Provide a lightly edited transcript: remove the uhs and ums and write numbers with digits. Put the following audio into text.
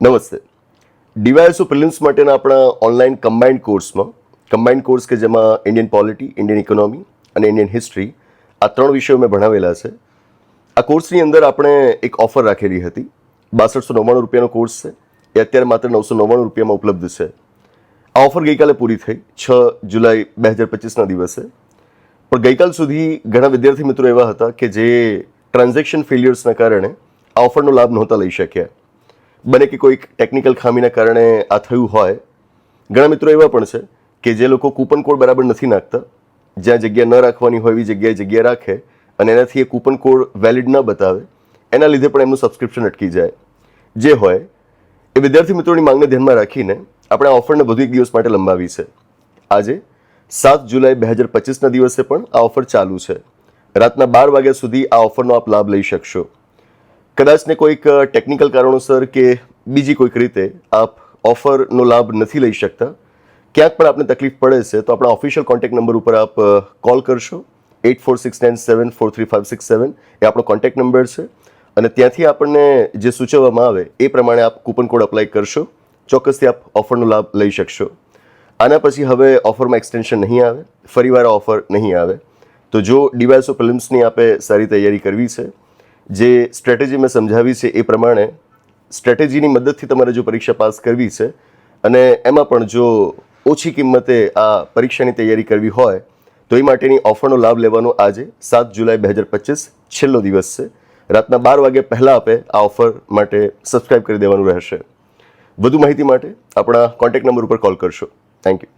નમસ્તે. DYSO prelims માટેના આપણા ઓનલાઈન કમ્બાઇન્ડ કોર્સ કે જેમાં ઇન્ડિયન પોલિટી, ઇન્ડિયન ઇકોનોમી અને ઇન્ડિયન હિસ્ટ્રી આ 3 વિષયો મેં ભણાવેલા છે. આ કોર્સની અંદર આપણે એક ઓફર રાખેલી હતી. 6299 રૂપિયાનો કોર્સ છે. એ અત્યારે માત્ર 999 રૂપિયામાં ઉપલબ્ધ છે. આ ઓફર ગઈકાલે પૂરી થઈ 6 જુલાઈ 2025ના દિવસે. પણ ગઈકાલ સુધી ઘણા વિદ્યાર્થી મિત્રો એવા હતા કે જે ટ્રાન્ઝેક્શન ફેલિયર્સના કારણે આ ઓફરનો લાભ નહોતા લઈ શક્યા. બને કે કોઈક ટેકનિકલ ખામીના કારણે આ થયું હોય. ઘણા મિત્રો એવા પણ છે કે જે લોકો કૂપન કોડ બરાબર નથી નાખતા, જ્યાં જગ્યા ન રાખવાની હોય એવી જગ્યાએ જગ્યા રાખે અને એનાથી એ કૂપન કોડ વેલિડ ન બતાવે, એના લીધે પણ એમનું સબસ્ક્રિપ્શન અટકી જાય. જે હોય એ વિદ્યાર્થી મિત્રોની માંગને ધ્યાનમાં રાખીને આપણે આ ઓફરને વધુ એક દિવસ માટે લંબાવી છે. આજે 7 જુલાઈ 2025ના દિવસે પણ આ ઓફર ચાલુ છે. રાતના 12 વાગ્યા સુધી આ ઓફરનો આપ લાભ લઈ શકશો. કદાચ ને કોઈક ટેકનિકલ કારણોસર કે બીજી કોઈક રીતે આપ ઓફરનો લાભ નથી લઈ શકતા, ક્યાંક પણ આપને તકલીફ પડે છે, તો આપણા ઓફિશિયલ કોન્ટેક્ટ નંબર ઉપર આપ કોલ કરશો. 8469743567 એ આપણો કોન્ટેક્ટ નંબર છે અને ત્યાંથી આપણને જે સૂચવવામાં આવે એ પ્રમાણે આપ કૂપન કોડ અપ્લાય કરશો. ચોક્કસથી આપ ઓફરનો લાભ લઈ શકશો. આના પછી હવે ઓફરમાં એક્સટેન્શન નહીં આવે, ફરીવાર ઓફર નહીં આવે. તો જો ડીવાયએસઓ પ્રિલિમ્સની આપે સારી તૈયારી કરવી છે, જે સ્ટ્રેટેજી મેં સમજાવી છે એ પ્રમાણે સ્ટ્રેટેજીની મદદથી તમારે જો પરીક્ષા પાસ કરવી છે અને એમાં પણ જો ઓછી કિંમતે આ પરીક્ષાની તૈયારી કરવી હોય તો એ માટેની ઓફરનો લાભ લેવાનો આજે 7 જુલાઈ 2025 છેલ્લો દિવસ છે. રાતના 12 વાગ્યા પહેલાં આપે આ ઓફર માટે સબસ્ક્રાઇબ કરી દેવાનું રહેશે. વધુ માહિતી માટે આપણા કોન્ટેક્ટ નંબર ઉપર કોલ કરશો. Thank you.